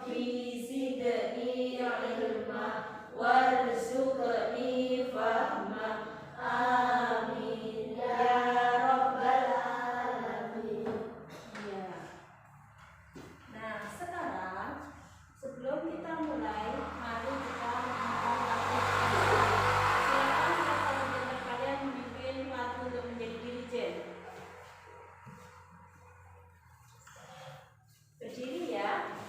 Rabbi zidni ilma warzuqni fahma. Amin ya rabbal alamin. Ya. Nah, sekarang sebelum kita mulai, mari kita menghafal lagu. Silakan siapa di antara kalian memimpin lagu untuk menjadi dirijen. Berdiri ya.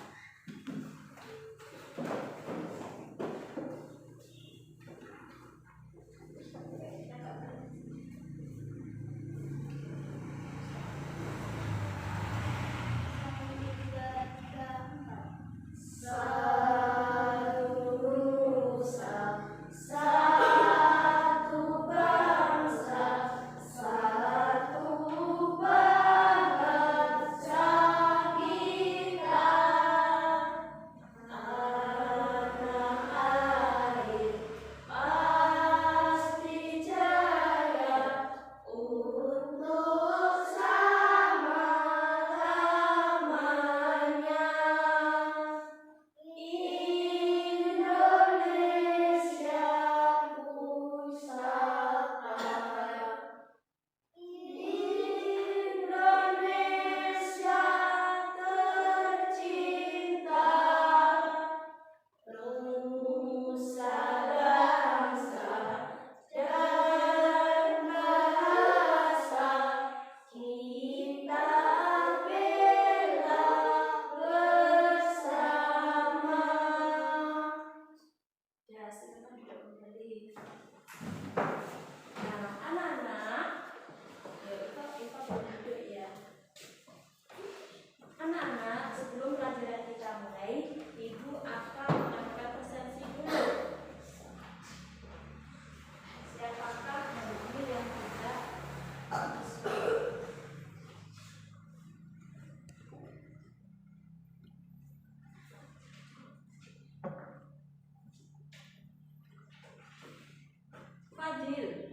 Fadil,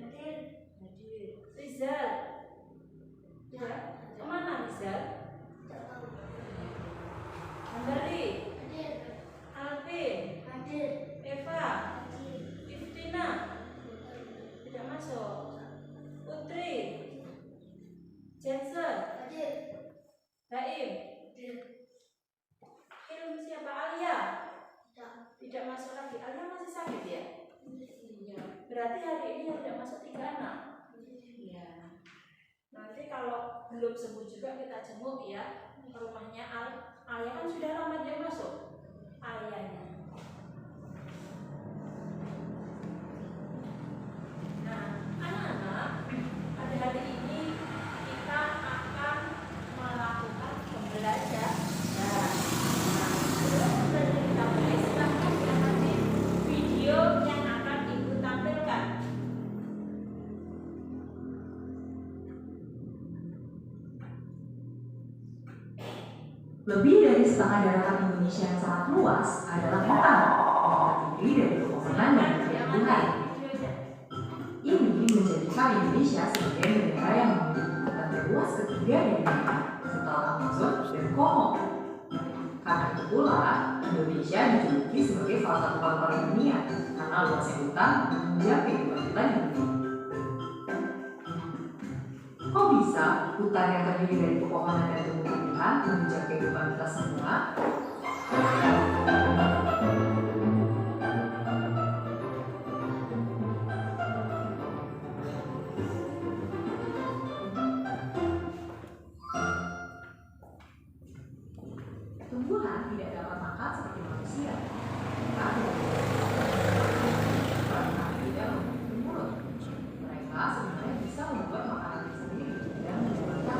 Rizal, ya, kemana Rizal? Andari, Alvin, Eva, Iftina, tidak masuk. Putri, Jensen, Baim, Ilmu siapa? Alia, tidak masuk lagi. Alia masih sakit ya? Iya. Berarti hari ini yang tidak masuk 3 anak. Iya. Nanti kalau belum sembuh juga kita jenguk ya ke rumahnya Alia, kan sudah lama dia masuk. Alianya. Nah, anak-anak, pada hari ini kita akan melakukan pembelajaran. Nah, sebelum kita mulai, silahkan diamati video yang akan Ibu tampilkan. Lebih dari setengah daratan Indonesia yang sangat luas adalah hutan yang terdiri dari pepohonan dan tumbuhan. Ini menjadikan Indonesia sebagai negara yang memiliki hutan terluas ketiga di dunia setelah Amazon dan Kongo. Karena itu pula, Indonesia dijuluki sebagai salah satu paru-paru dunia karena luasnya hutan menunjang kehidupan kita di dunia. Kok bisa hutan yang terdiri dari pepohonan dan tumbuhan menunjang kehidupan kita semua? Tumbuhan tidak dapat makan seperti manusia. Karena tidak memiliki mulut. Mereka sebenarnya bisa membuat makanan sendiri dan menyebabkan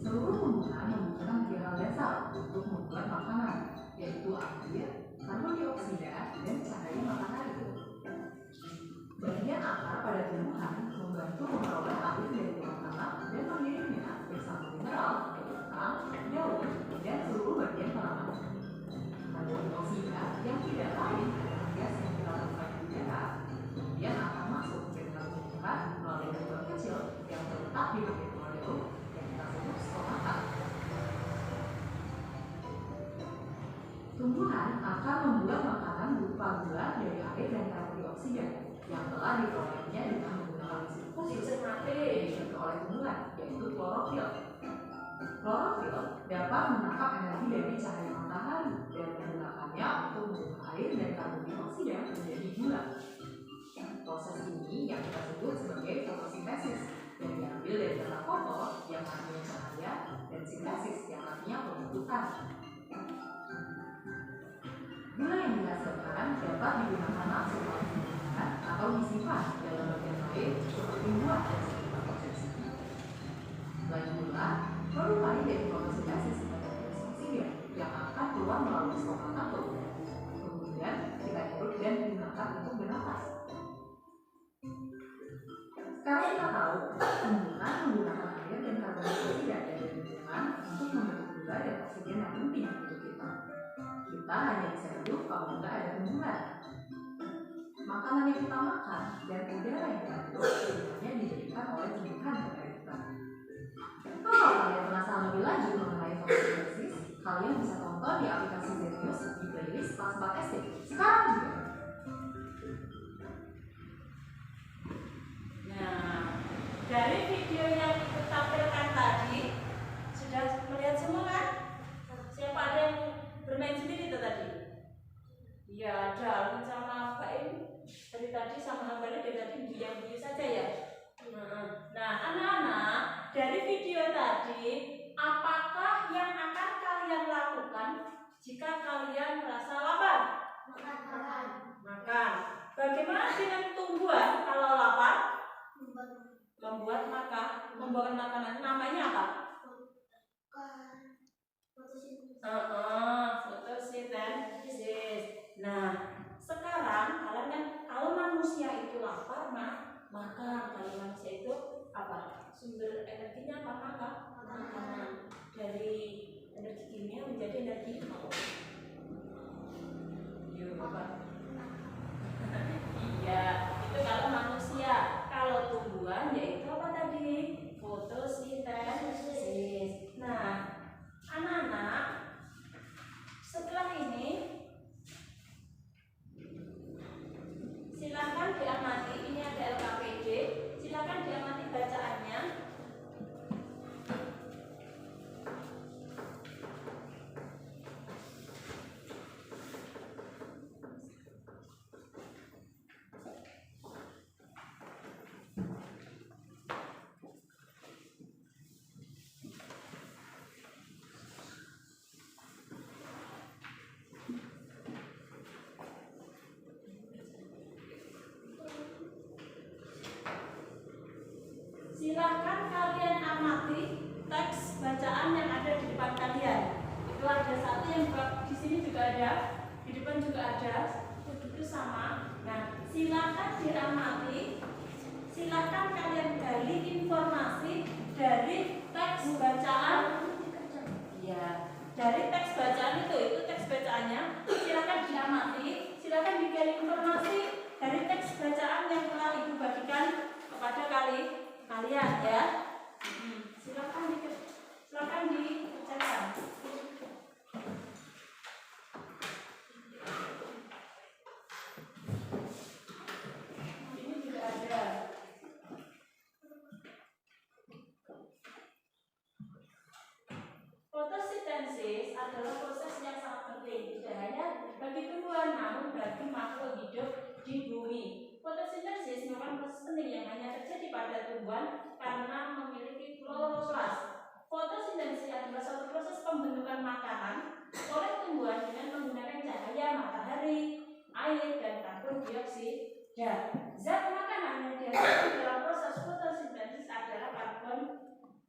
seluruh tumbuhan membutuhkan 3 hal dasar untuk membuat makanan, yaitu air, karbon dioksida, dan cahaya matahari. Bagian akar pada tumbuhan membantu memperoleh air dari bawah tanah dan mengirimnya bersama mineral, daun, dan seluruh bagian tanaman. Karbon dioksida yang tidak lain adalah gas yang kita lakukan di udara, kemudian akan masuk ke dalam tumbuhan melalui lubang kecil yang terletak di bagian molekul yang kita sebut stomata. Tumbuhan akan membuat makanan berupa gula dari air dan karbon dioksida yang telah diperolehnya dengan menggunakan mesin khusus yang oleh tumbuhan, yaitu klorofil. Klorofil dapat menangkap energi dari cahaya matahari dan menggunakannya untuk mengubah air dan karbon dioksida menjadi gula. Proses ini yang kita sebut sebagai fotosintesis dan diambil dari kata foto yang artinya cahaya dan sintesis yang artinya pembentukan. Gula yang dihasilkan dapat digunakan langsung oleh tumbuhan atau disimpan dalam bagian lain seperti buah dan sekitar konsumsi. Selain gula, produk lain dari fotosintesis adalah gas oksigen yang akan keluar melalui stomata tubuh. Kemudian kita hirup dan digunakan untuk bernafas. Sekarang kita tahu tumbuhan menggunakan air dan karbon dioksida dari lingkungan untuk membentuk gula dan oksigen yang penting untuk kita. Kita hanya bisa hidup kalau tidak ada tumbuhan. Makanan yang kita makan dan udara yang kita hirup sebenarnya diberikan oleh tumbuhan kepada kita. Kalau kalian penasaran lebih lanjut mengenai fotosintesis, kalian bisa tonton di aplikasi Zenius di playlist kelas 4 SD. Sekarang juga. Nah, dari video yang Ibu tampilkan tadi, sudah melihat semua kan? Siapa ada yang bermain sendiri itu tadi? Ya, ada Alvin sama Baim dari tadi sama Hambali dari tadi diam-diam saja ya. Nah, anak-anak, dari video tadi, apakah yang akan kalian lakukan jika kalian merasa lapar? Makan. Bagaimana dengan tumbuhan kalau lapar? Membuat makanan. Namanya apa? Fotosintesis. Nah, sekarang kalian kan kalau manusia itu lapar makan. Kalau manusia itu apa? Sumber energinya apa? Makanan. Dari energi kimia menjadi energi apa? Iya, itu kalau manusia. Kalau tumbuhan yaitu apa tadi? Fotosintesis. Nah, anak-anak, setelah ini silakan diamati. Ini ada LKPD. Silakan diamati bacaannya. Silakan kalian amati teks bacaan yang ada di depan kalian. Itu ada satu yang di sini juga ada, di depan juga ada, itu sama. Nah, silakan diamati. Silakan kalian gali informasi dari teks bacaan. Ya, dari teks bacaan itu teks bacaannya. Silakan diamati. Silakan digali informasi dari teks bacaan yang telah Ibu bagikan kepada kalian ya. Silakan dibacakan. Ini juga ada. Fotosintesis adalah proses yang sangat penting tidak hanya bagi tumbuhan namun bagi makhluk hidup di bumi. Fotosintesis merupakan proses penting yang hanya terjadi pada tumbuhan karena memiliki kloroplas. Fotosintesis adalah suatu proses pembentukan makanan oleh tumbuhan dengan menggunakan cahaya matahari, air, dan karbon dioksida. Zat makanan yang dihasilkan dalam proses fotosintesis adalah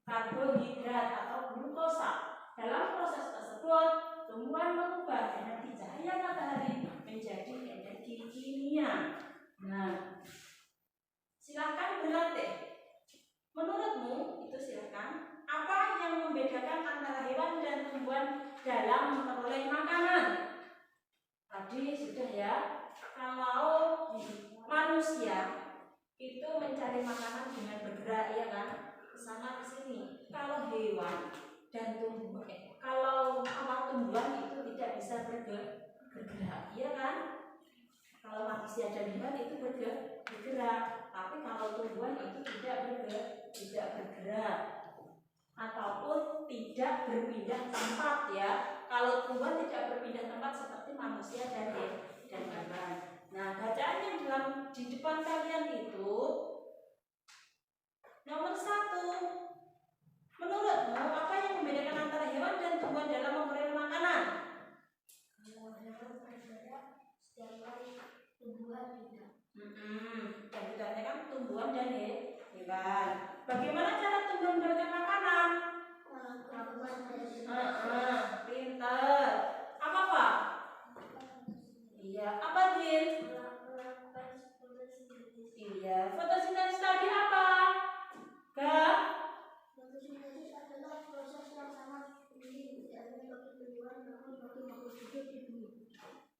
karbohidrat atau glukosa. Dalam proses tersebut, tumbuhan mengubah energi cahaya matahari menjadi energi kimia. Nah, silakan berlatih. Menurutmu itu silakan. Apa yang membedakan antara hewan dan tumbuhan dalam memperoleh makanan? Tadi sudah ya. Kalau manusia itu mencari makanan dengan bergerak, ya kan? Kesana kesini. Kalau hewan dan tumbuhan, tumbuhan itu tidak bisa bergerak. bergerak, iya kan? Kalau manusia dan hewan itu bergerak, tapi kalau tumbuhan itu tidak bergerak ataupun tidak berpindah tempat ya. Kalau tumbuhan tidak berpindah tempat seperti manusia dan hewan. Nah, bacaan yang di depan kalian itu nomor 1. Menurutmu apa yang membedakan antara hewan dan tumbuhan dalam memperoleh makanan? Kalau hewan bergerak setiap hari, tumbuhan tidak. Dan bedanya kan tumbuhan dan hewan. Bagaimana cara tumbuhan mendapatkan makanan? Pinter. Apa Pak? Iya. Apa Jin? Iya. Fotosintesis tadi apa? Fotosintesis adalah proses yang sangat penting tidak hanya bagi tumbuhan namun bagi makhluk hidup di bumi.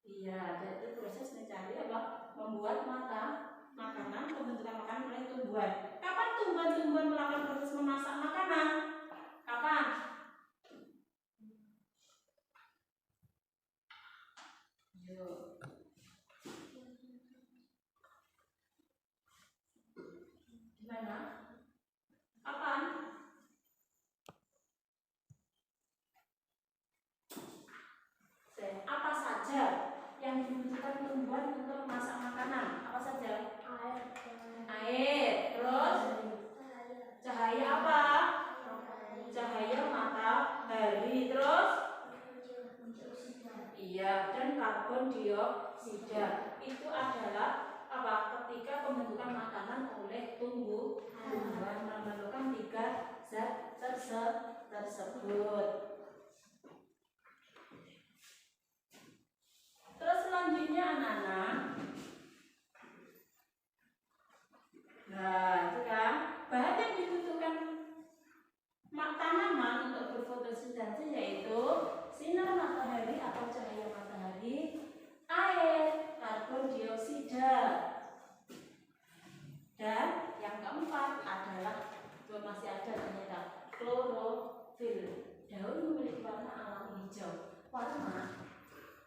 Iya, jadi proses mencari apa? Membuat makanan, pembentukan makanan oleh tumbuhan. Kapan tumbuhan melakukan proses memasak makanan? Kapan? Yuk. Gimana? Kapan? Apa saja yang dibutuhkan tumbuhan untuk memasak makanan? Apa saja? Air. Terus? Cahaya apa? Cahaya matahari. Terus? Iya, dan karbon dioksida. Itu adalah apa? Ketika pembentukan makanan oleh tumbuhan memerlukan 3 zat tersebut. Terus selanjutnya anak-anak. Nah, itu kan bahan yang dibutuhkan tanaman untuk berfotosintesis yaitu sinar matahari atau cahaya matahari, air, karbon dioksida. Dan yang keempat adalah masih ada ternyata klorofil. Daun memiliki warna alami hijau. Warna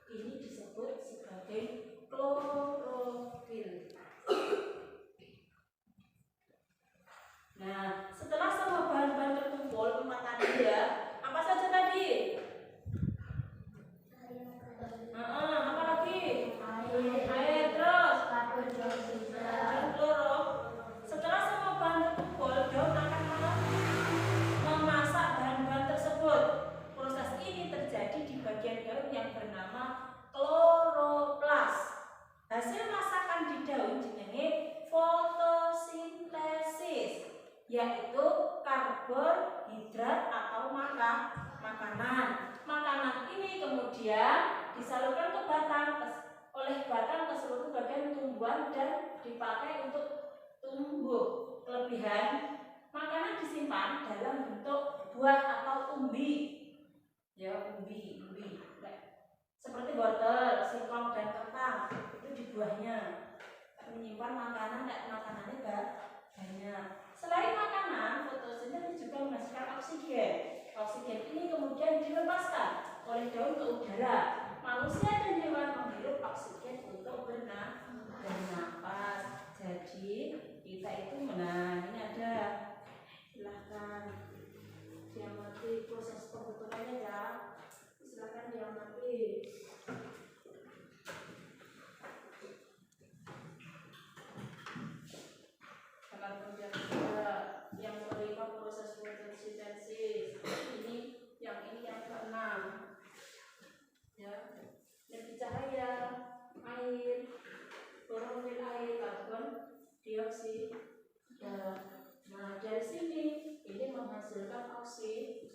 ini disebut sebagai klorofil. Nah, setelah semua bahan-bahan terkumpul tadi ya, apa saja tadi? Apa lagi? Air, terus karbon dioksida dan kloro. Setelah semua bahan terkumpul, daun akan memasak bahan-bahan tersebut. Proses ini terjadi di bagian daun yang bernama kloroplas. Hasil masakan di daun jenenge fotosintesis, yaitu karbohidrat atau makanan. Makanan ini kemudian disalurkan ke batang oleh batang ke seluruh bagian tumbuhan dan dipakai untuk tumbuh. Kelebihan makanan disimpan dalam bentuk buah atau umbi. Ya, umbi. Seperti wortel, singkong dan kentang, itu di buahnya. Menyimpan makanan makanannya banyak. Selain makanan, fotosintesis juga menghasilkan oksigen. Oksigen ini kemudian dilepaskan oleh daun ke udara. Manusia dan hewan menghirup oksigen untuk bernapas. Jadi kita itu ini ada. Silahkan diamati proses pembentukannya ya. Silahkan diamati. Kemudian yang kelima proses fotosintesis. Yang ke-6 ya, lebih cahaya, air, klorofil air, karbon dioksida. Nah, dari sini ini menghasilkan oksigen.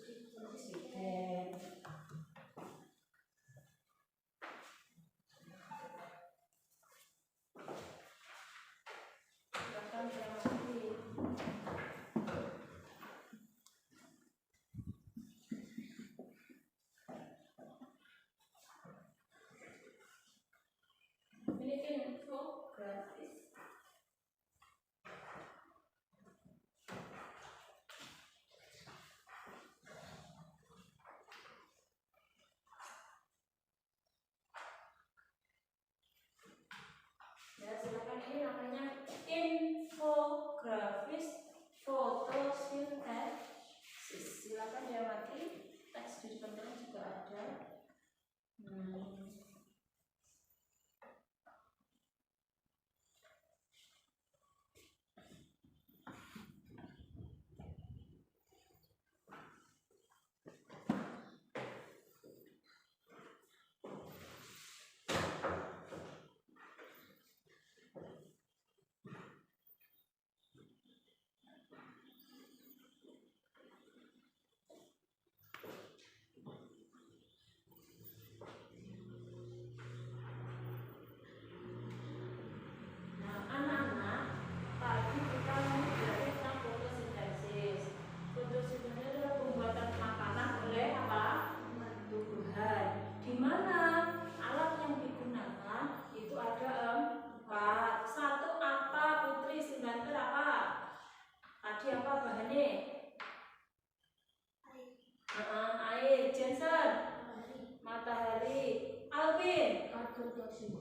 Ini info gratis. namanya infografis fotosintesis. Silakan diamati, teks di depan juga ada.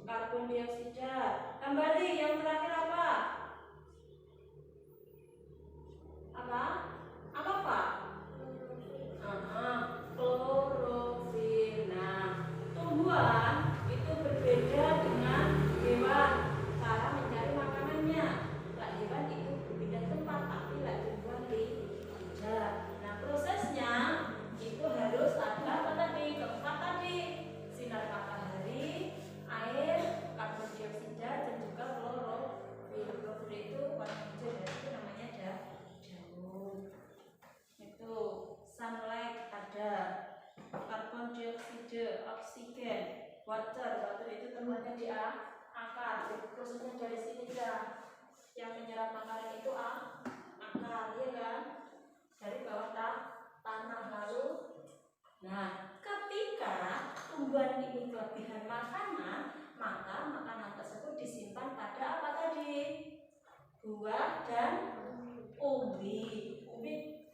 Karbon dioksida. Kembali yang terakhir apa? Apa Pak? Klorofil. Nah, tumbuhan itu berbeda dengan hewan cara mencari makanannya. Lah hewan itu berpindah tempat, tapi lah tumbuhan tidak. Nah, prosesnya itu harus ada apa tadi? Keempat tadi, sinar matahari, air, karbon dioksida, dan juga klorofil. Klorofil itu warna hijau, dan itu namanya daun. Itu sunlight ada, karbon dioksida, oksigen, water itu tempatnya di akar. Prosesnya dari sini ya, yang menyerap makanan itu akar, ya kan? Dari bawah tanah lalu. Nah, ketika tumbuhan ini kelebihan makanan, maka makanan tersebut disimpan pada apa tadi? Buah dan umbi.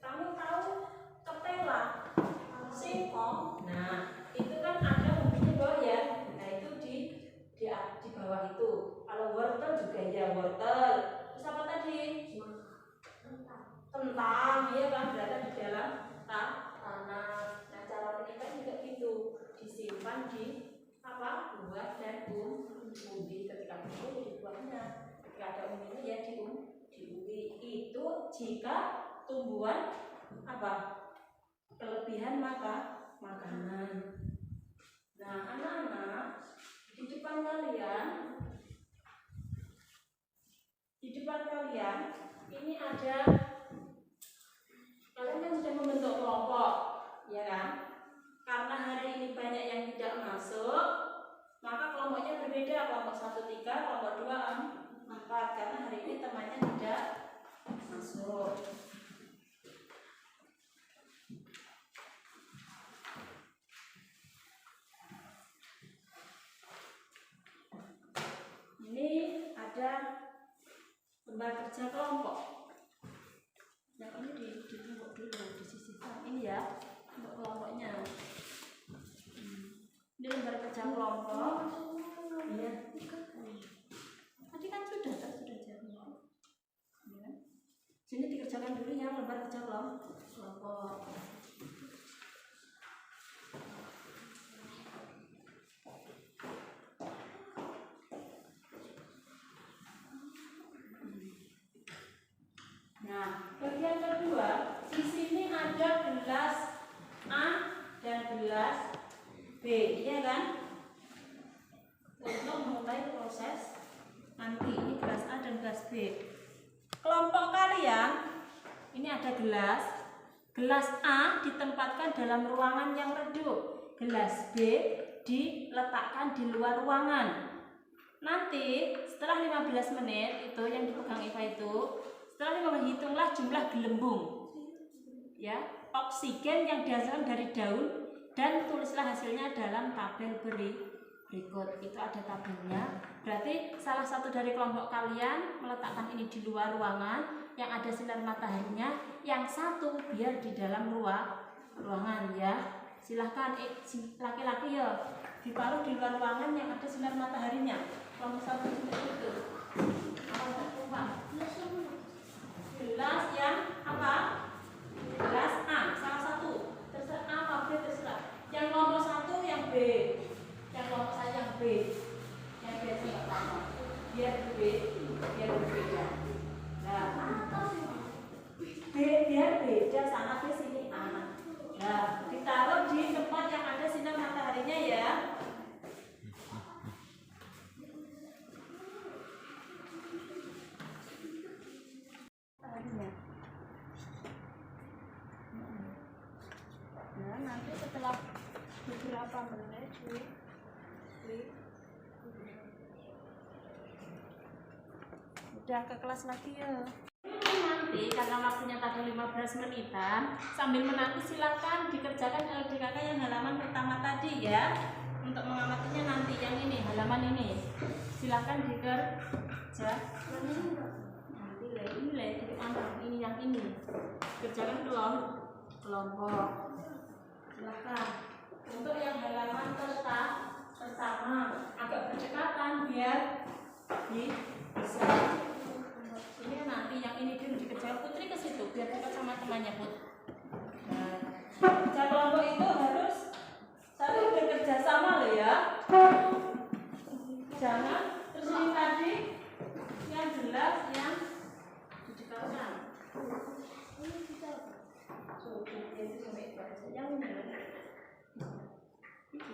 Kamu tahu ketela, singkong. Nah, itu kan ada umbinya bawah ya. Nah, itu di bawah itu. Kalau wortel juga ya wortel. Terus apa tadi? Kentang, ya kan, berada di dalam tanah. Nah, cara penyimpanan juga gitu, disimpan di buah dan umbi. Ketika tumbuh jadi buahnya, ketika ada umbinya ya di umbi. Itu jika tumbuhan kelebihan makanan. Nah, anak-anak, di depan kalian ini ada, kalian kan sudah membentuk kelompok, ya kan? Karena hari ini banyak yang tidak masuk, maka kelompoknya berbeda. Kelompok 1 3, kelompok 2 4, karena hari ini temannya tidak masuk. Ini ada lembar kerja kelompok. Yang ini ditumpuk dulu, disisihkan. Ini ya untuk kelompoknya. Ini lembar kerja kelompok. Iya. Tadi kan sudah jawab. Ya. Sini dikerjakan dulu ya lembar kerja kelompok. Nah, bagian kedua, di sini ada gelas A dan gelas B, iya kan? Untuk memulai proses nanti ini gelas A dan gelas B. Kelompok kalian ini ada gelas A ditempatkan dalam ruangan yang redup, gelas B diletakkan di luar ruangan. Nanti setelah 15 menit itu yang dipegang Eva itu, setelah menghitunglah jumlah gelembung ya oksigen yang dihasilkan dari daun dan tulislah hasilnya dalam tabel berikut. Itu ada tabelnya. Berarti salah satu dari kelompok kalian meletakkan ini di luar ruangan yang ada sinar mataharinya, yang satu biar di dalam ruangan ya. Silahkan laki-laki ya ditaruh di luar ruangan yang ada sinar mataharinya. Kelompok 1 seperti itu. biar berbeda. Nah, biar beda sama di sini A. Nah, ditaruh di tempat yang ada sinar mataharinya ya. Nah, nanti setelah beberapa menit udah ke kelas lagi ya. Nanti karena waktunya tadi 15 menitan, sambil menanti silakan dikerjakan LDKK yang halaman pertama tadi ya. Untuk mengamatinya nanti yang ini, halaman ini. Silakan dikerjakan. Nanti ini yang ini. Kerjakan kelompok. Silakan. Untuk yang halaman pertama agak berdekatan biar bisa. Ini nanti yang ini dulu dikerjakan. Putri ke situ biar dekat sama temannya Put. Nah, kerja kelompok itu harus saling bekerja sama loh ya. Jangan terus ini tadi yang jelas yang didekatkan. Yang ini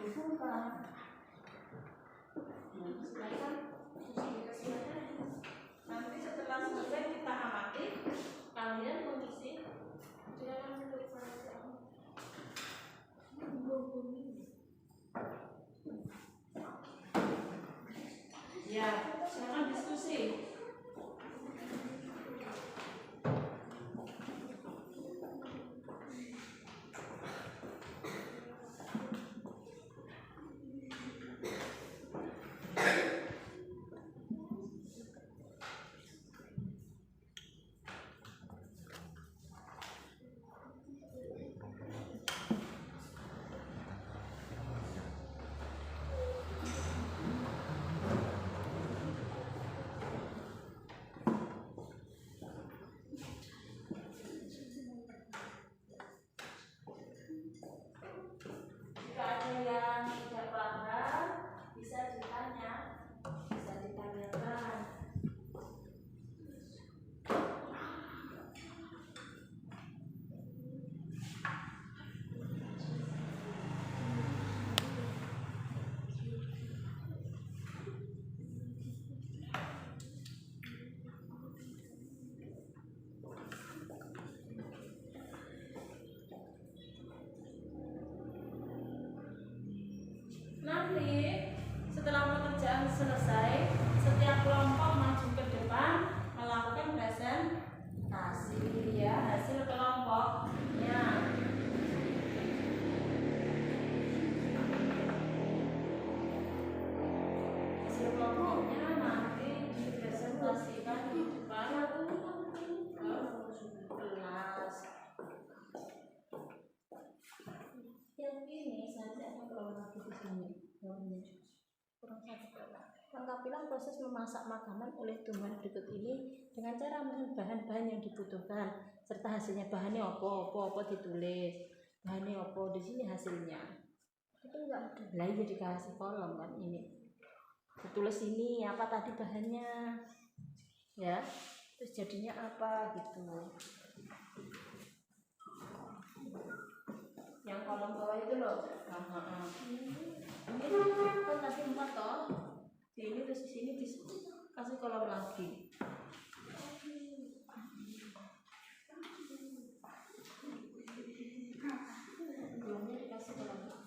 itu bukan. Nanti setelah selesai kita amati, kalian mengisi ya, jangan diskusi. Nanti setelah pekerjaan selesai, setiap kelompok maju ke depan melakukan presentasi ya hasil kelompoknya. Hasil kelompoknya nanti dipresentasikan di depan kelas. Yang ini saja kalau lagi di sini. Lengkapilah proses memasak makanan oleh tumbuhan berikut ini dengan cara melihat bahan-bahan yang dibutuhkan serta hasilnya. Bahannya apa ditulis. Bahannya apa di sini hasilnya. Itu enggak ada. Lah iya dikasih kolom kan ini. Ditulis ini apa tadi bahannya. Ya. Terus jadinya apa gitu. Yang kolom bawah itu loh. Ini kan tadi 4 toh. Ini terus di sini kasih kolom lagi. Kolomnya dikasih kolom lagi.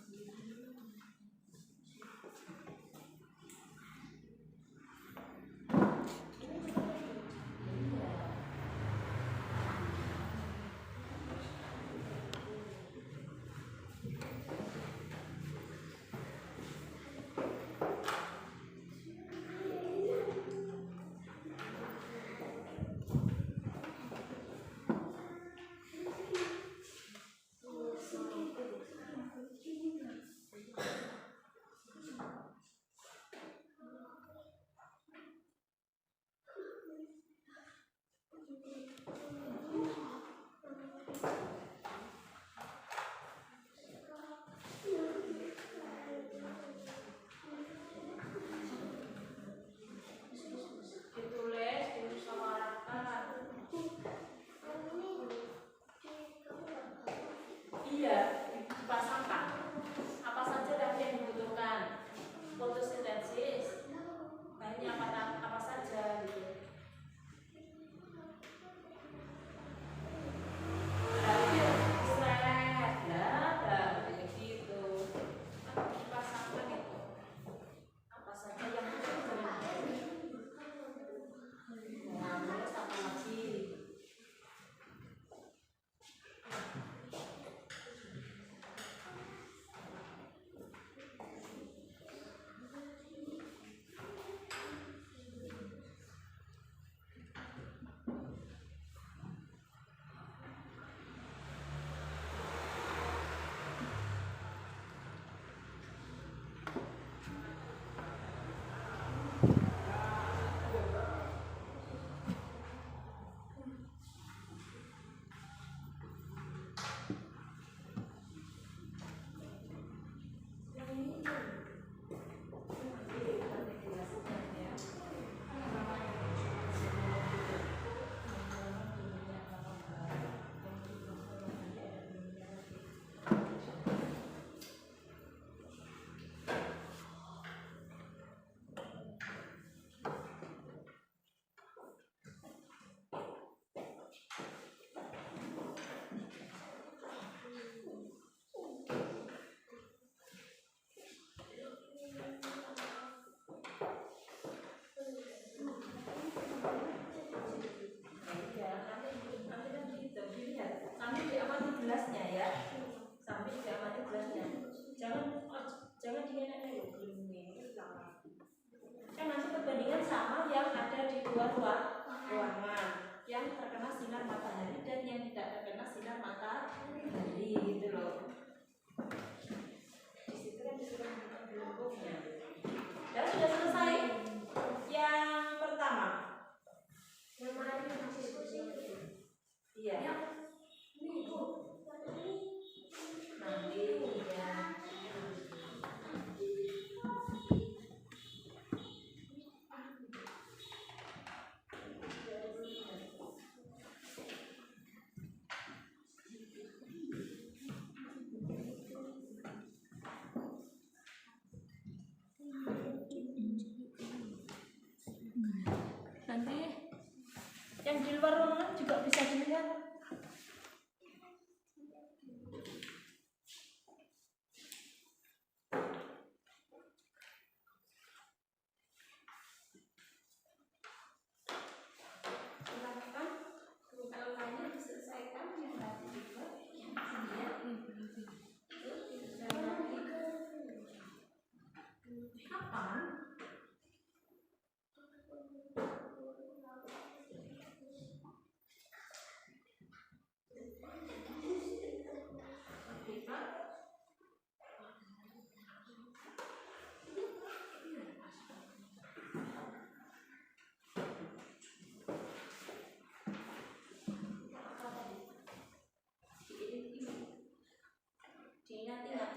dua ruangan yang terkena sinar matahari dan yang tidak terkena sinar matahari gitu loh. Di situ kan disuruh gelembungnya. Dan sudah selesai yang pertama. Yang mana masih diskusi? Iya. Ini Bu. Nanti ya. Nanti yang di luar ruangan juga bisa dilihat. Silakan kalau lainnya diselesaikan yang tadi juga yang kapan? Diingat ingat.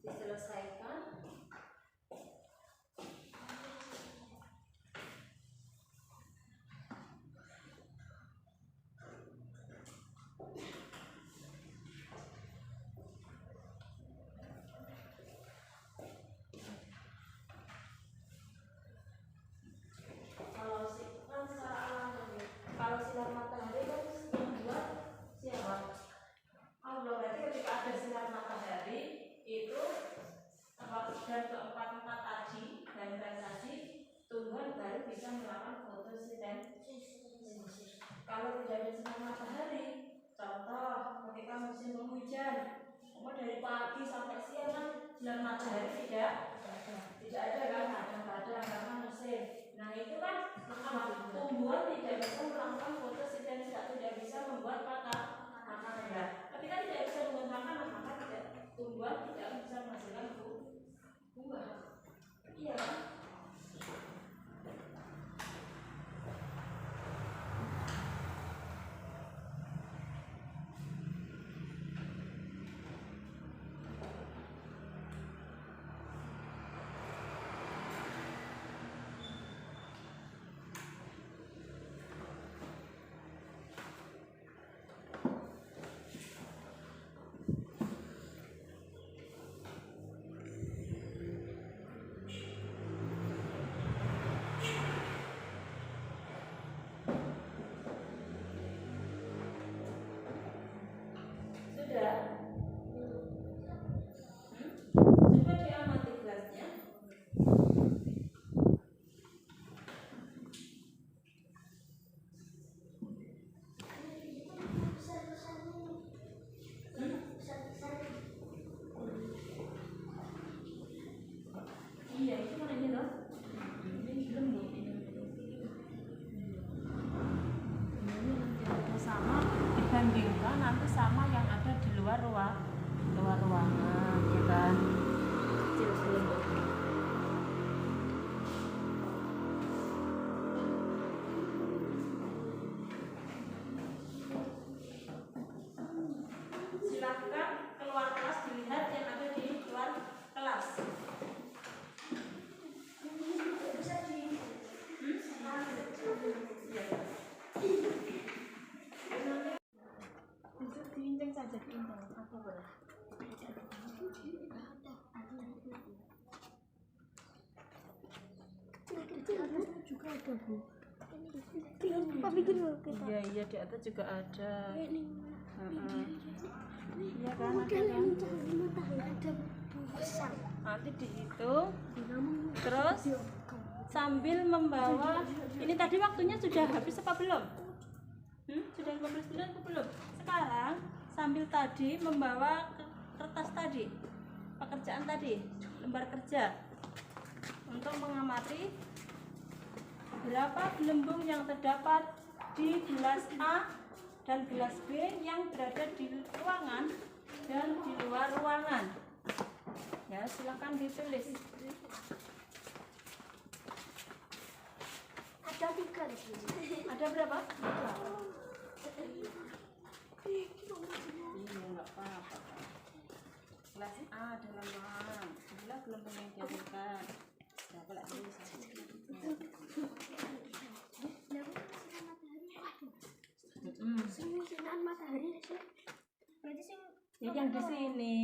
Diselesaikan. Kalau sinar matahari kan yang buat siapa? Allah. Berarti ketika ada sinar matahari itu dan keempat tadi bahan-bahan tadi tumbuhan baru bisa melakukan fotosintesis. Kalau tidak ada sinar matahari, contoh ketika musim penghujan, dari pagi sampai siang kan sinar matahari tidak ada kan, kadang-kadang karena musim. Nah itu kan tumbuhan tidak bisa melakukan fotosintesis atau tidak bisa membuat makanan. Tapi kan tidak bisa membuat makanan, maka tumbuhan tidak bisa menghasilkan buah. Iya kan? Coba diamati gelasnya. Iya, itu mana ini loh? Ini belum nih. Ini nanti ada sama dibandingkan nanti sama yang ada di luar ruangan, ya kan? Kecil belum. Silakan keluar kelas dilihat yang ada di luar kelas. Bisa di Itu diinceng saja, diinceng. Apa boleh? juga ada Bu. Ini Iya di atas juga ada. ini Iya kan? model yang cahaya matahari ada besar. Nanti dihitung Terus sambil membawa, ini tadi waktunya sudah habis apa belum? Sudah 15 menit atau belum? Sekarang sambil tadi membawa kertas tadi, pekerjaan tadi, lembar kerja, untuk mengamati berapa gelembung yang terdapat di gelas A dan gelas B yang berada di ruangan dan di luar ruangan. Ya, silakan ditulis. Ada 3 di sini. Ada berapa? Iya, Iya, nggak apa-apa. Kelas A dalam ruangan. Inilah gelembung yang dihasilkan. Berapa lagi? Sinar matahari sih. Berarti sing Yang di sini.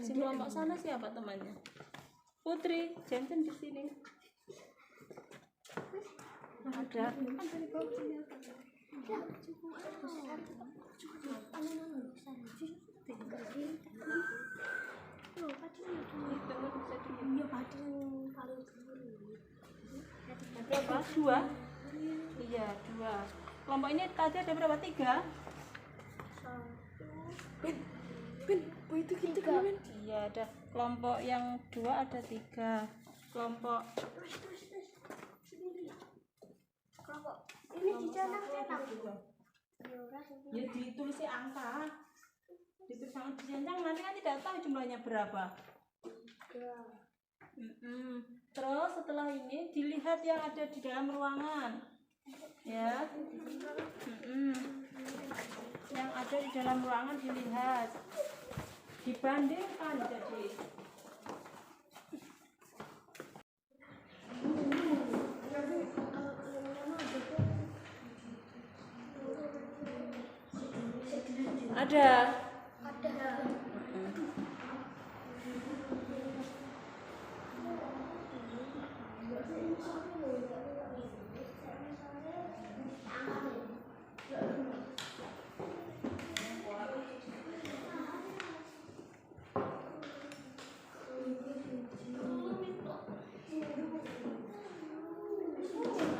Si kelompok sana siapa temannya? Putri, Jensen di sini. Ada. Berapa? 2? Iya, 2. Kelompok ini tadi ada berapa? 3? Itu gitu kan? Iya, ada. Kelompok yang 2 ada 3. Kelompok Kelompok ini dicetak-cetak. ya ditulis angka. Ditulis angka dicencang, nanti kan tidak tahu jumlahnya berapa. Terus setelah ini dilihat yang ada di dalam ruangan, ya. Yang ada di dalam ruangan dilihat, dibandingkan jadi. Ada.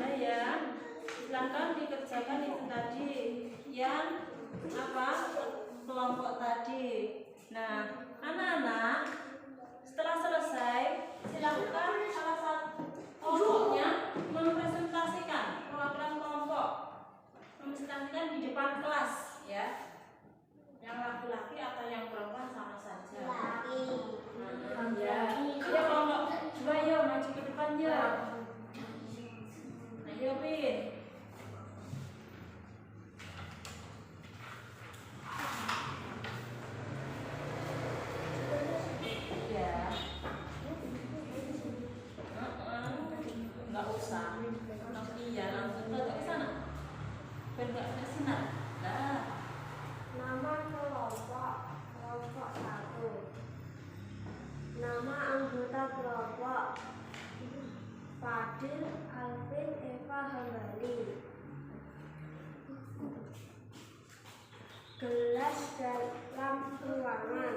Nah ya, silahkan dikerjakan itu tadi yang apa, kelompok tadi. Nah, anak-anak setelah selesai silakan salah satu kelompoknya mempresentasikan perwakilan kelompok, mempresentasikan di depan kelas, ya. Yang laki-laki atau yang perempuan sama saja. Ya, ya kelompok 2 yuk maju ke depan yuk. Ayo Bin. Ya. Nggak usah. Iya, langsung ke sana. Biar nggak ada sinar. Nah. Nama kelompok 1. Nama anggota kelompok Fadil, Alvin, Eva, Hambali. Gelas dalam ruangan.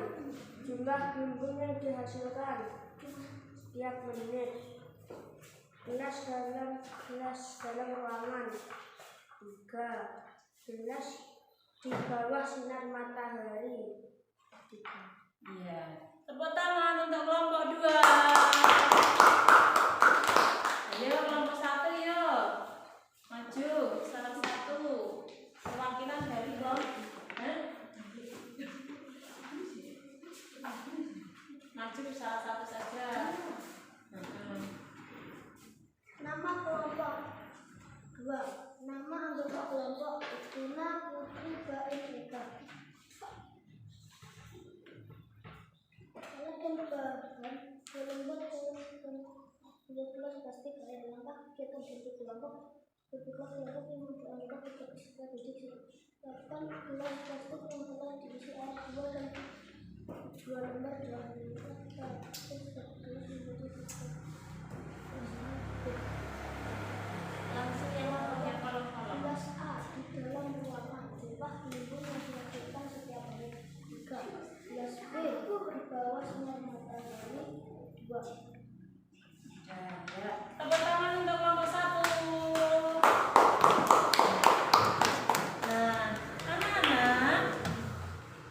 Jumlah gelembung yang dihasilkan setiap menit. Gelas dalam ruangan 3. Gelas di bawah sinar matahari 3. Iya. Tepuk tangan untuk kelompok 2. Ayo kelompok 1 yuk. Maju salah satu perwakilan dari kelompok. Maju salah satu saja. Nama kelompok 2. Nama anggota kelompok Tuna, Putri, Baik, Eka. Kelompok pasti kalian langkah kita bentuk kelompok. Bentuklah kelompok yang dianggap untuk strategis. Lakukan gelas plastik yang telah diisi air 2 dan 2 lembar dalam Langsung yang kolom-kolom. Gelas A di dalam ruangan. Jumlah gelembung yang dihasilkan setiap menit 3. Gelas B di bawah sinar matahari. 2. Ya. Tepuk tangan untuk kelompok 1. Nah, anak-anak,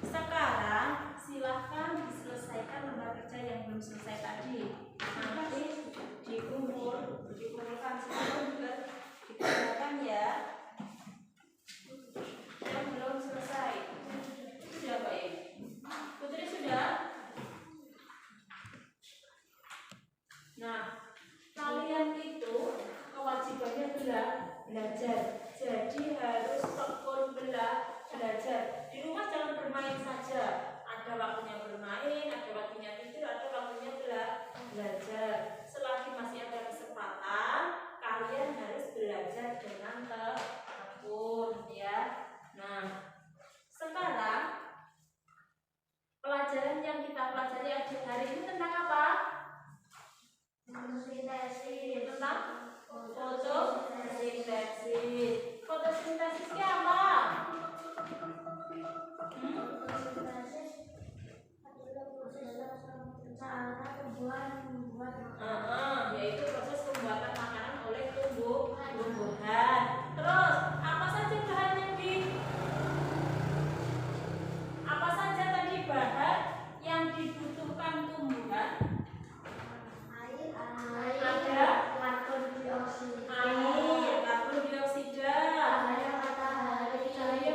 sekarang silahkan diselesaikan lembar kerja yang belum selesai tadi. Nanti dikumpulkan semua juga dikerjakan ya. Yang belum selesai. Sudah baik. Putri sudah? Nah, kalian itu kewajibannya belajar. Jadi harus tekun belajar. Di rumah jangan bermain saja. Ada waktunya bermain, ada waktunya tidur, ada waktunya belajar. Selagi masih ada kesempatan, kalian harus belajar dengan tekun ya. Nah, sekarang pelajaran yang kita pelajari hari ini tentang apa? Fotosintesis. Tentang fotosintesis. Fotosintesisnya apa? Fotosintesis adalah proses cara membuat yaitu proses pembuatan makanan oleh tumbuhan. Terus apa saja bahan yang dibutuhkan tumbuhan? Ada karbon dioksida, karbon dioksida, cahaya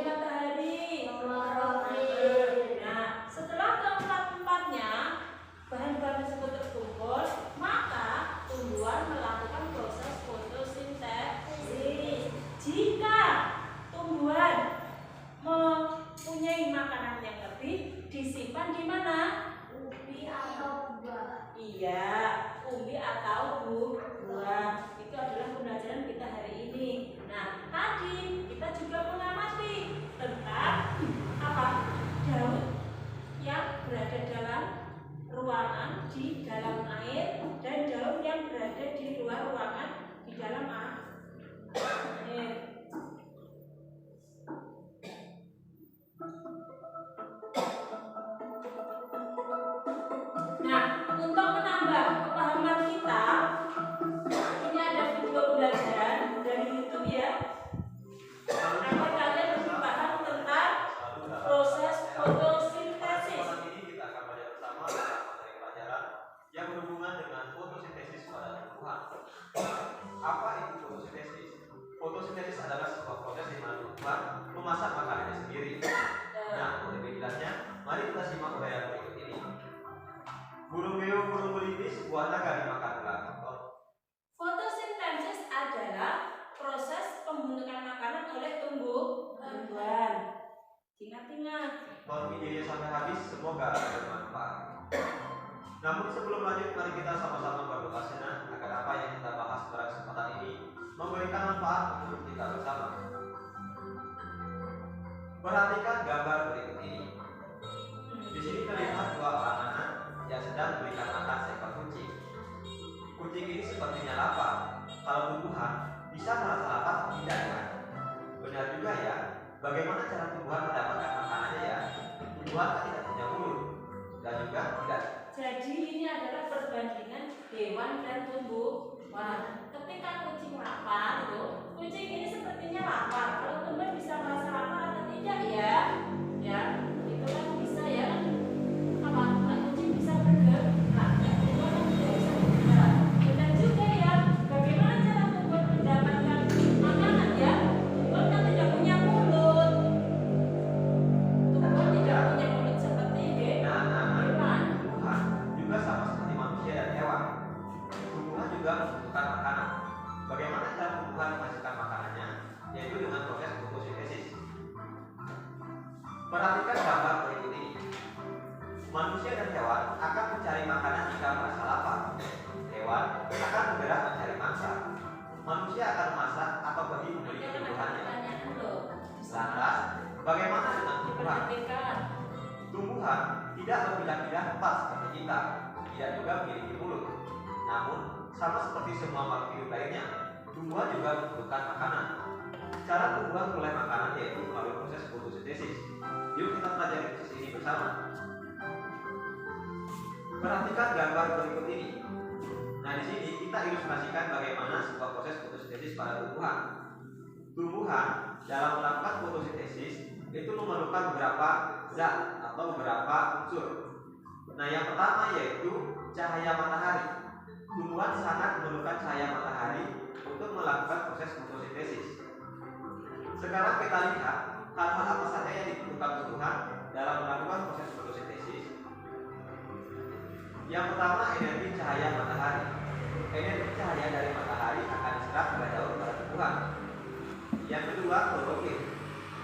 matahari, klorofil. Nah, setelah keempat-empatnya bahan-bahan tersebut terkumpul, maka tumbuhan melakukan proses fotosintesis. Jika tumbuhan mempunyai makanan yang lebih, disimpan di mana? umbi atau buah. Iya, umbi atau buah. Itu adalah pembelajaran kita hari ini. Nah, tadi kita juga mengamati tentang apa? Daun yang berada dalam ruangan di dalam air dan daun yang berada di luar ruangan di dalam air. Nah, untuk menambah kepahaman kita, ini ada video pembelajaran dari YouTube ya. Agar kalian lebih paham tentang proses fotosintesis. Ini kita akan belajar bersama materi pelajaran yang berhubungan dengan fotosintesis pada tumbuhan. Apa itu fotosintesis? Fotosintesis adalah sebuah proses di mana tumbuhan memasak makanannya sendiri. Nah, untuk lebih jelasnya, mari kita simak uraian berikut ini. Burung beo, burung belibis, buah naga dimakan ular. Fotosintesis adalah proses pembentukan makanan oleh tumbuhan. Ingat-ingat. Kalau videonya sampai habis, semoga bermanfaat. Namun sebelum lanjut, mari kita sama-sama berdoa senang agar apa yang kita bahas pada kesempatan ini memberikan manfaat untuk kita bersama. Perhatikan gambar berikut ini. Di sini terlihat dua orang anak yang sedang memberikan makan seekor kucing. Kucing ini sepertinya lapar. Kalau tumbuhan bisa merasa lapar atau tidak ya? Benar juga ya. Bagaimana cara tumbuhan mendapatkan makanannya ya? Tumbuhan kan tidak punya mulut dan juga tidak. Jadi ini adalah perbandingan hewan dan tumbuhan. Ketika kucing lapar, kucing ini sepertinya lapar. Kalau tumbuhan bisa merasa lapar atau tidak ya? Ya, itu kan bisa ya. Apa? Kucing bisa bergerak, tumbuhan kan tidak bisa bergerak. Benar juga ya. Bagaimana cara tumbuhan mendapatkan makanan ya? Tumbuhan kan tidak punya mulut. Tumbuhan tidak punya mulut seperti hewan. Tumbuhan juga sama seperti manusia dan hewan. Tumbuhan juga membutuhkan makanan. Bagaimana cara tumbuhan menghasilkan makanannya? Yaitu dengan proses fotosintesis. Perhatikan gambar berikut ini. Manusia dan hewan akan mencari makanan jika merasa lapar. Hewan akan bergerak mencari mangsa. Manusia akan memasak atau pergi membeli kebutuhannya. Lantas, bagaimana dengan tumbuhan? Tumbuhan tidak berpindah-pindah tempat seperti kita, tidak juga memiliki mulut. Namun, sama seperti semua makhluk hidup lainnya, tumbuhan juga membutuhkan makanan. Cara tumbuhan memperoleh makanan yaitu melalui proses fotosintesis. Yuk kita pelajari proses ini bersama. Perhatikan gambar berikut ini. Nah, di sini kita ilustrasikan bagaimana sebuah proses fotosintesis pada tumbuhan. Tumbuhan dalam melakukan fotosintesis itu memerlukan beberapa zat atau beberapa unsur. Nah, yang pertama yaitu cahaya matahari. Tumbuhan sangat memerlukan cahaya matahari untuk melakukan proses fotosintesis. Sekarang kita lihat hal-hal apa saja yang dibutuhkan tumbuhan dalam melakukan proses fotosintesis. Yang pertama, energi cahaya matahari. Energi cahaya dari matahari akan diserap oleh daun pada tumbuhan. Yang kedua, klorofil.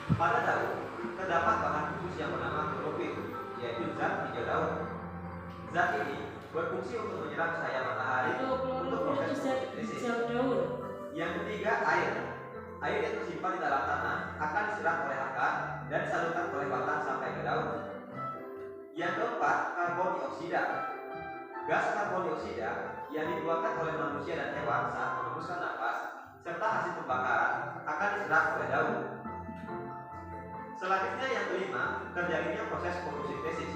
Pada daun terdapat bahan khusus yang bernama klorofil, yaitu zat hijau daun. Zat ini berfungsi untuk menyerap cahaya matahari untuk proses fotosintesis. Yang ketiga, air. Air yang tersimpan di dalam tanah akan diserap oleh akar dan disalurkan oleh batang sampai ke daun. Yang keempat, karbon dioksida. Gas karbon dioksida yang dikeluarkan oleh manusia dan hewan saat menghembuskan nafas serta hasil pembakaran akan diserap oleh daun. Selanjutnya yang kelima, terjadinya proses fotosintesis.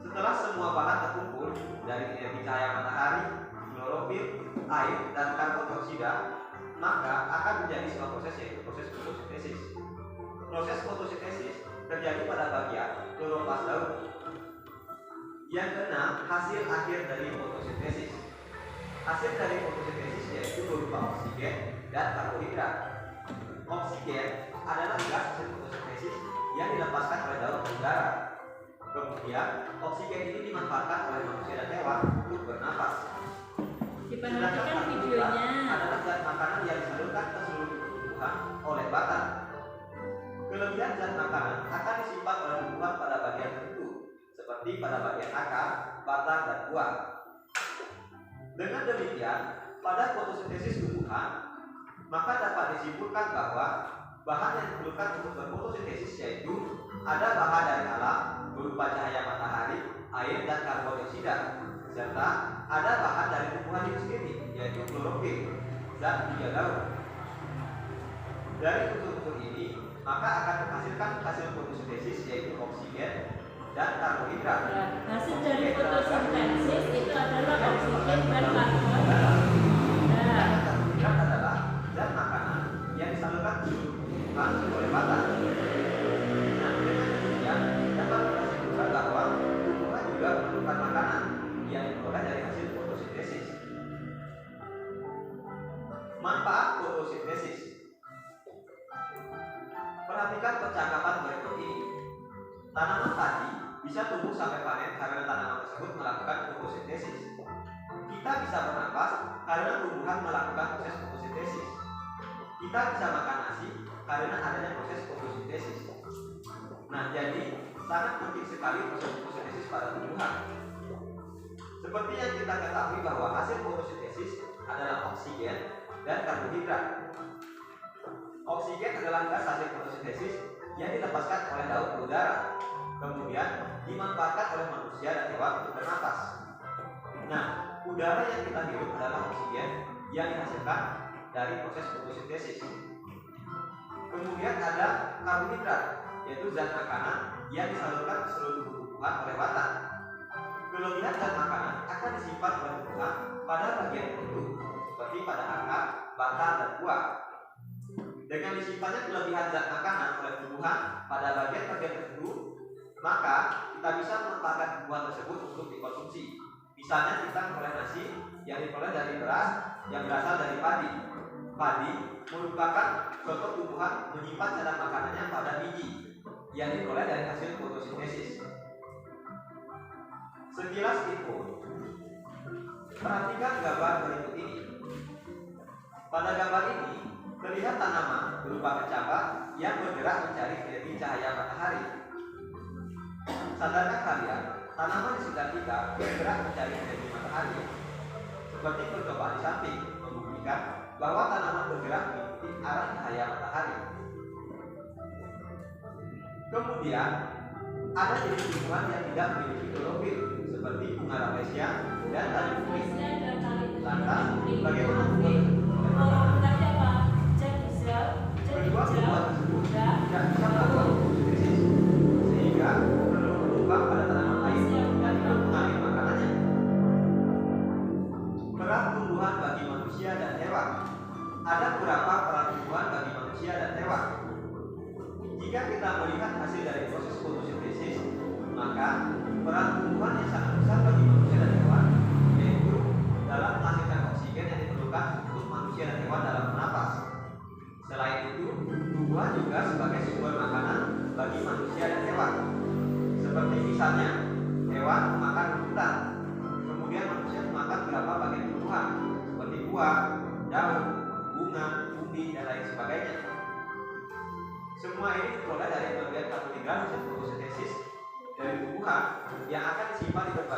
Setelah semua bahan terkumpul dari energi cahaya matahari, klorofil, air, dan karbon dioksida, maka akan menjadi sebuah proses yaitu proses fotosintesis. Proses fotosintesis terjadi pada bagian kloroplas daun. Yang keenam, hasil akhir dari fotosintesis. Hasil dari fotosintesis yaitu berupa oksigen dan karbohidrat. Oksigen adalah gas hasil fotosintesis yang dilepaskan oleh daun ke udara. Kemudian, oksigen ini dimanfaatkan oleh manusia dan hewan untuk bernafas. Diperhatikan videonya. Adalah zat makanan yang disalurkan ke seluruh tumbuhan oleh batang. Kelebihan zat makanan akan disimpan oleh tumbuhan pada bagian tertentu, seperti pada bagian akar, batang, dan buah. Dengan demikian, pada fotosintesis tumbuhan, maka dapat disimpulkan bahwa bahan yang diperlukan untuk berfotosintesis yaitu ada bahan dari alam berupa cahaya matahari, air, dan karbon dioksida, serta ada bahan dari tumbuhan itu sendiri yaitu klorofil, zat hijau daun. Dari unsur-unsur ini, maka akan menghasilkan hasil fotosintesis yaitu oksigen dan karbohidrat. Hasil dari fotosintesis itu adalah oksigen dan karbohidrat. Karbohidrat adalah zat makanan yang disalurkan ke seluruh tumbuhan oleh batang. Nah, dengan demikian dapat kita simpulkan bahwa tumbuhan juga memerlukan makanan yang diperoleh dari hasil fotosintesis. Manfaat fotosintesis. Perhatikan percakapan berikut ini. Tanaman padi bisa tumbuh sampai panen karena tanaman tersebut melakukan fotosintesis. Kita bisa bernafas karena tumbuhan melakukan proses fotosintesis. Kita bisa makan nasi karena adanya proses fotosintesis. Nah, jadi sangat penting sekali proses fotosintesis pada tumbuhan. Seperti yang kita ketahui bahwa hasil fotosintesis adalah oksigen dan karbohidrat. Oksigen adalah gas hasil fotosintesis yang dilepaskan oleh daun ke udara, kemudian dimanfaatkan oleh manusia dan hewan untuk bernafas. Nah, udara yang kita hirup adalah oksigen yang dihasilkan dari proses fotosintesis. Kemudian ada karbohidrat, yaitu zat makanan yang disalurkan ke seluruh tumbuhan oleh batang. Kelebihan zat makanan akan disimpan oleh tumbuhan pada bagian tertentu, seperti pada akar, batang, dan buah. Dengan disimpannya kelebihan zat makanan oleh tumbuhan pada bagian-bagian tertentu, maka kita bisa memanfaatkan tumbuhan tersebut untuk dikonsumsi. Misalnya kita memperoleh nasi yang diperoleh dari beras yang berasal dari padi. Padi merupakan suatu tumbuhan menyimpan cadangan makanannya pada biji yang diperoleh dari hasil fotosintesis. Sekilas info. Perhatikan gambar berikut ini. Pada gambar ini terlihat tanaman berupa kecambah yang bergerak mencari energi cahaya matahari. Sadarkah kalian, tanaman di sekitar kita bergerak mencari energi matahari? Seperti percobaan di samping membuktikan bahwa tanaman bergerak mengikuti arah cahaya matahari. Kemudian ada jenis tumbuhan yang tidak memiliki klorofil, seperti bunga rafflesia dan tali kuning. Lantas, bagaimana kedua tumbuhan tersebut tidak bisa melakukan fotosintesis, sehingga perlu berkembang pada tanaman lain dan hidup mengalir makanannya.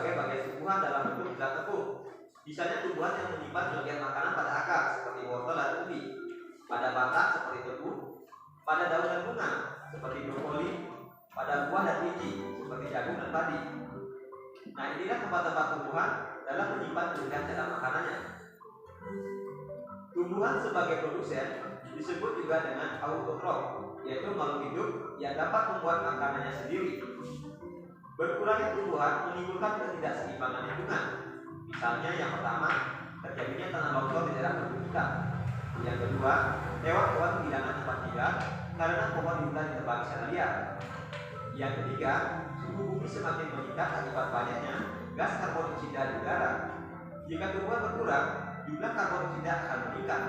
sebagai bagian tumbuhan dalam bentuk bulat tepung. Misalnya tumbuhan yang menyimpan sebagian makanan pada akar seperti wortel dan ubi, pada batang seperti tebu, pada daun dan bunga seperti brokoli, pada buah dan biji seperti jagung dan padi. Nah, inilah tempat-tempat tumbuhan dalam menyimpan kelenjar dalam makanannya. Tumbuhan sebagai produsen disebut juga dengan autotrof, yaitu makhluk hidup yang dapat membuat makanannya sendiri. Berkurangnya tumbuhan menimbulkan ketidakseimbangan lingkungan. Misalnya yang pertama, terjadinya tanah longsor di daerah perbukitan. Yang kedua, hewan-hewan kehilangan tempat tinggal karena pohon di hutan ditebang secara liar. Yang ketiga, suhu bumi semakin meningkat akibat banyaknya gas karbon dioksida di udara. Jika tumbuhan berkurang, jumlah karbon dioksida akan meningkat.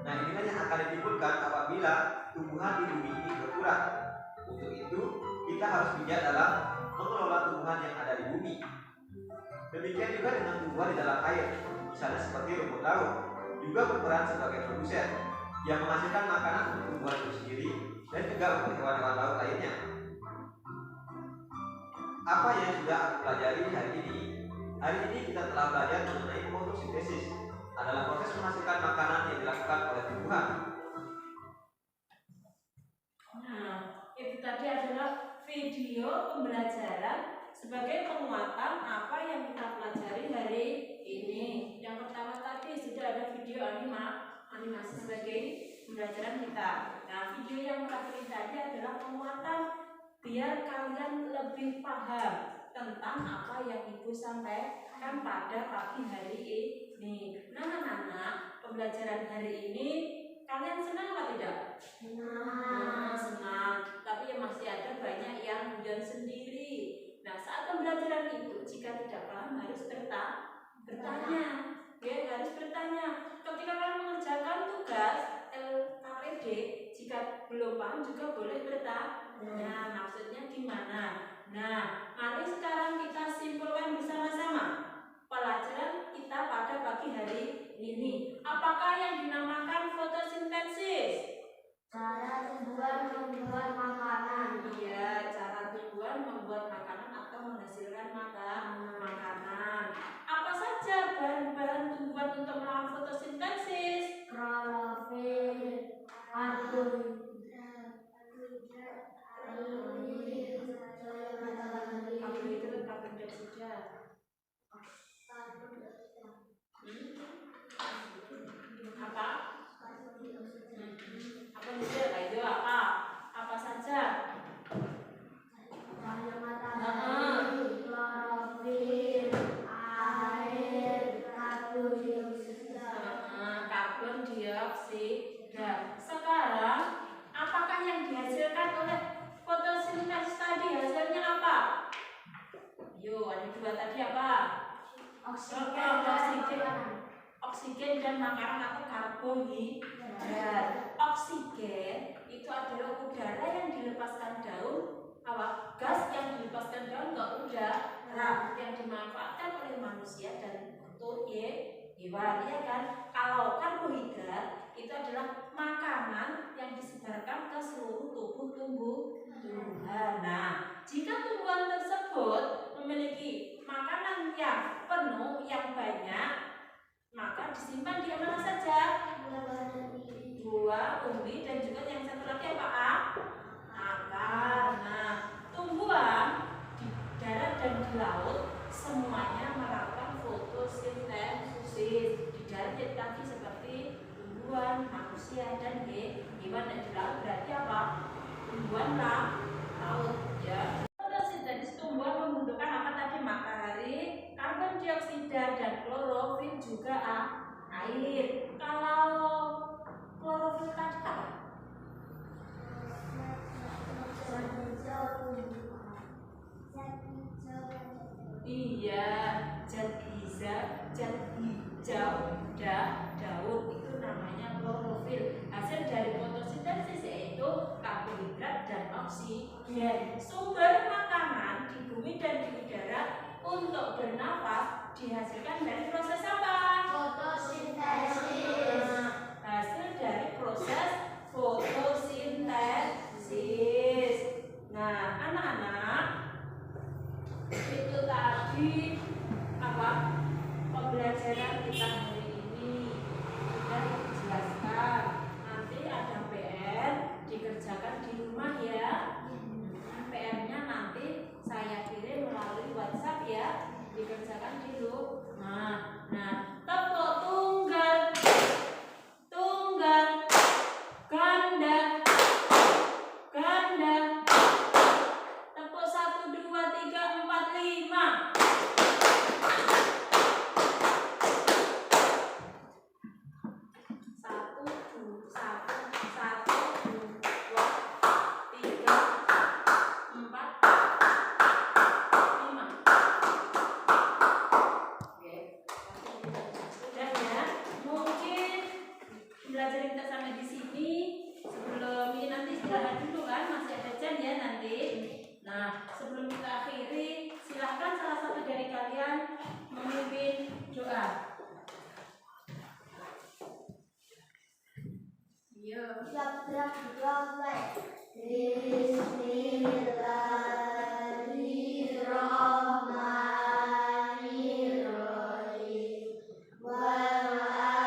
Nah, inilah yang akan ditimbulkan apabila tumbuhan di bumi ini berkurang. Untuk itu, kita harus bijak dalam mengelola tumbuhan yang ada di bumi. Demikian juga dengan tumbuhan di dalam air, misalnya seperti rumput laut, juga berperan sebagai produsen yang menghasilkan makanan untuk tumbuhan itu sendiri dan juga untuk hewan-hewan laut lainnya. Apa yang sudah aku pelajari hari ini? Hari ini kita telah belajar mengenai fotosintesis, adalah proses menghasilkan makanan yang dilakukan oleh tumbuhan. Nah, itu tadi adalah video pembelajaran sebagai penguatan apa yang kita pelajari hari ini. Yang pertama tadi sudah ada video animasi sebagai pembelajaran kita. Nah, video yang terakhir tadi adalah penguatan biar kalian lebih paham tentang apa yang Ibu sampaikan pada pagi hari ini. Nah, anak-anak, pembelajaran hari ini kalian senang atau tidak? Senang. Tapi ya masih ada banyak yang hujan sendiri. Nah, saat pembelajaran itu jika tidak paham harus bertanya. Ya, harus bertanya. Ketika kalian mengerjakan tugas LKPD, jika belum paham juga boleh bertanya. Nah, maksudnya gimana? Nah, mari sekarang kita simpulkan bersama-sama pelajaran kita pada pagi hari ini. Apakah yang dinamakan fotosintesis? Cara tumbuhan membuat makanan. Iya, cara tumbuhan membuat makanan atau menghasilkan makanan. Apa saja bahan-bahan tumbuhan untuk melakukan fotosintesis? Klorofil, Karbohidrat, karbon dioksida. Apa? Apa juga? Itu apa? Apa saja? cahaya matahari, klorofil, air, karbon dioksida. Karbon dioksida. Sekarang, apakah yang dihasilkan oleh fotosintesis tadi hasilnya apa? Yo, ada dua tadi apa? Oksigen dan makanan atau karbohidrat. Oksigen itu adalah udara yang dilepaskan daun, gas yang dilepaskan daun ke udara yang dimanfaatkan oleh manusia dan untuk hewan, ya kan? Kalau karbohidrat itu adalah makanan yang disebarkan ke seluruh tubuh tumbuhan. Nah, jika tumbuhan tersebut memiliki makanan yang penuh, yang banyak, maka disimpan di mana saja? Buah, umbi, dan juga yang satu lagi apa? Akar. Nah, tumbuhan di darat dan di laut semuanya melakukan fotosintesis. Di darat tadi seperti tumbuhan, manusia, dan hewan, dan di laut berarti apa? Tumbuhan laut, ya. Fotosintesis tumbuhan membutuhkan apa tadi? Matahari, karbon dioksida, dan klorofil juga air. Kalau klorofil tadi apa? Iya, zat hijau daun itu namanya klorofil. Hasil dari fotosintesis yaitu karbohidrat dan oksigen. Sumber makanan di bumi dan di udara untuk bernafas dihasilkan dari proses apa? Fotosintesis. Hasil dari proses fotosintesis. Nah, anak-anak, itu tadi Jadi apa pembelajaran kita hari ini sudah dijelaskan. Nanti ada PR dikerjakan di rumah ya. PR-nya nanti saya kirim melalui WhatsApp ya. Dikerjakan di rumah. Nah, tepuk tunggal, tunggal, ganda, ganda. Tepuk 1, 2, 3, 4, 5. Belajar kita sampai di sini. Sebelum ini nanti istirahat dulu kan, masih ada jam ya nanti. Nah, sebelum kita akhiri, silahkan salah satu dari kalian memimpin doa. Yo. Bismillahirrahmanirrahim. Wal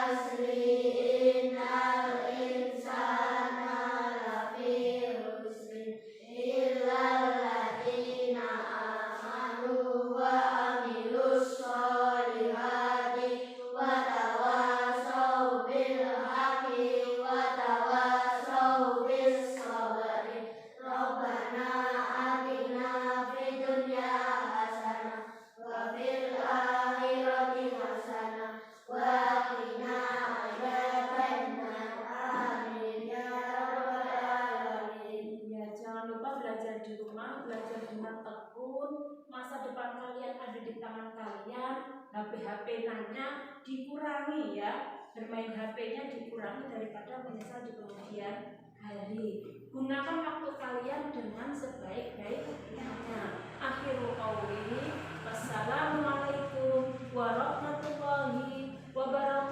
asri innal insana lafi khusr illal ladzina amanu wa amilus sholihati wa tawasaw bil haqqi wa tawasaw bis sabri. Rabbana atina fid dunya hasanah wa fil akhirati hasanah wa qina adzabannar. Amin ya rabbal alamin. Ya, jangan lupa belajar di rumah, belajar dengan tekun. Masa depan kalian ada di tangan kalian. HP-HP-nya dikurangi ya. Bermain HP-nya dikurangi daripada menyesal di kemudian hari. Gunakan waktu kalian dengan sebaik-baiknya. Akhirul qauli, wassalamualaikum warahmatullahi wabarakatuh.